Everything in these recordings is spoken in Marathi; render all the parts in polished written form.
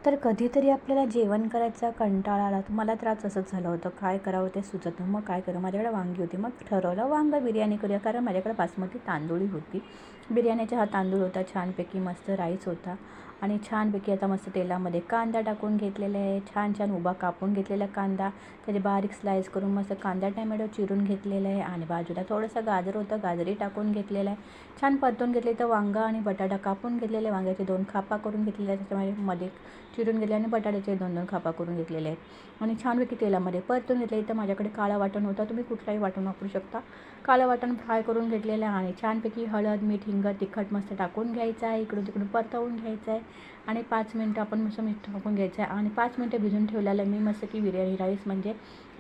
तर कधीतरी आपल्याला जेवण करायचा कंटाळा आला, तर मला तर आज असंच झालं होतं. काय करावं ते सुचत नव्हतं. मग काय करू, माझ्याकडे वांगी होती. मग ठरवलं वांगा बिर्याणी करूया, कारण माझ्याकडे बासमती तांदूळही होती. बिर्याणीचा हा तांदूळ होता, छानपैकी मस्त राईस होता. आणि छानपैकी आता मस्त तेलामध्ये कांदा टाकून घेतलेला आहे, छान छान उभा कापून घेतलेला कांदा, त्याचे बारीक स्लाईस करून मस्त कांदा टॅमॅटो चिरून घेतलेला आहे. आणि बाजूला थोडंसं गाजर होतं, गाजरही टाकून घेतलेलं आहे. छान परतून घेतले. तर वांगा आणि बटाटा कापून घेतलेले, वांग्याचे 2 खापा करून घेतलेले आहेत, त्याच्यामध्ये मध्ये चिरून घेतले आणि बटाट्याचे 2-2 खापा करून घेतलेले आहेत. आणि छानपैकी तेलामध्ये परतून घेतले. इथं माझ्याकडे काळं वाटण होतं, तुम्ही कुठलाही वाटण वापरू शकता. काळं वाटण फ्राय करून घेतलेलं आहे आणि छानपैकी हळद, मीठ, हिंग, तिखट मस्त टाकून घ्यायचं आहे. इकडून तिकडून परतवून घ्यायचं आहे आणि 5 मिनटं आपण मस्त मीठ टाकून घ्यायचं आहे. आणि 5 मिनटं भिजून ठेवलेलं आहे मी मस्त की बिर्याणी राईस, म्हणजे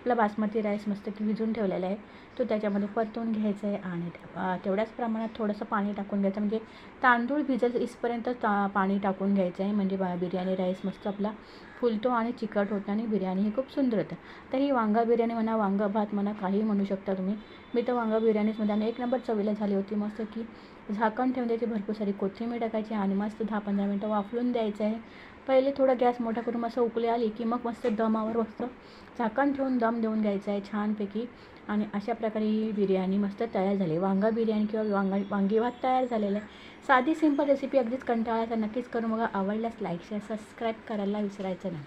आपला बासमती राईस मस्त की भिजून ठेवलेला आहे, तो त्याच्यामध्ये परतून घ्यायचा आहे. आणि तेवढ्याच प्रमाणात थोडंसं पाणी टाकून घ्यायचं, म्हणजे तांदूळ भिजेल इसपर्यंत पाणी टाकून घ्यायचं आहे, म्हणजे बिर्याणी राईस मस्त आपला फुलतो आणि चिकट होतं आणि बिर्याणी ही खूप सुंदर होतं. तर ही वांगा बिर्याणी म्हणा, वांगा भात म्हणा, काहीही म्हणू शकता तुम्ही. मी तर वांगा बिर्याणीचमध्ये आणि 1 नंबर चवीला झाली होती. मस्त की झाकण ठेवून द्यायची, भरपूर सारी कोथिंबीर टाकायची आणि मस्त 10-15 मिनटं वाफलून द्यायचं आहे. पहिले थोडं गॅस मोठा करून मस्त उकळी आली की मग मस्त दमावर मस्त झाकण ठेवून दम देऊन घ्यायचं आहे छानपैकी. आणि अशा प्रकारे ही बिर्याणी मस्त तयार झाली. वांगा बिर्याणी किंवा वांगी भात तयार झालेला आहे. साधी सिंपल रेसिपी, अगदीच कंटाळा नक्कीच करून बघा. आवडल्यास लाईक शेअर सबस्क्राईब करायला विसरायचं नाही.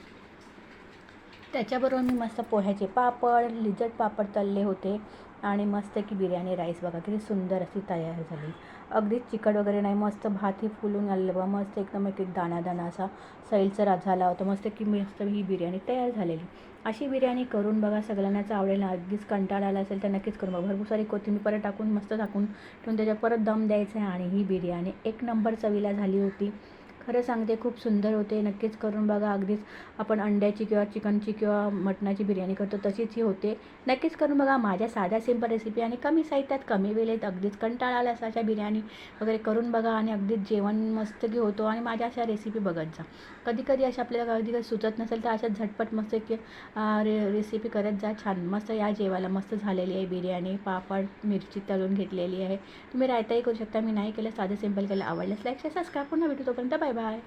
त्याच्याबरोबर मी मस्त पोह्याचे पापड, लिज्जत पापड तळले होते आणि मस्त की बिर्याणी राईस बघा किती सुंदर अशी तयार झाली. अगदीच चिकट वगैरे नाही, मस्त भातही फुलून आलेलं बघा, मस्त एकदम एक एक दाणा दाणा असा सैलचा झाला होता. मस्त की मस्त ही बिर्याणी तयार झालेली. अशी बिर्याणी करून बघा, सगळ्यांनाच आवडेल. अगदीच कंटाळा आला असेल तर नक्कीच करून बघा. भरपूर सारी कोथिंबीर परत टाकून मस्त टाकून ठेवून त्याच्यावर परत दम द्यायचा आहे. आणि ही बिर्याणी 1 नंबर चवीला झाली होती. खरं सांगते, खूप सुंदर होते. नक्कीच करून बघा. अगदीच आपण अंड्याची किंवा चिकनची किंवा मटणाची बिर्याणी करतो तशीच ही होते. नक्कीच करून बघा. माझ्या साध्या सिंपल रेसिपी आणि कमी साहित्यात कमी वेळेत अगदीच कंटाळा आला अशा बिर्याणी वगैरे करून बघा आणि अगदीच जेवण मस्त की होतो. आणि माझ्या अशा रेसिपी बघत जा. कधी कधी अशा आपल्याला कधी कधी सुचत नसेल तर अशा झटपट मस्त की रेसिपी करत जा. छान मस्त या जेवायला मस्त झालेली आहे बिर्याणी. पापड, मिरची तळून घेतलेली आहे. तुम्ही रायताही करू शकता, मी नाही केलं, साधं सिंपल केलं. आवडल्यास लाईक शेअर सबस्क्राईब. पुन्हा भेटू, तोपर्यंत बाय बाय.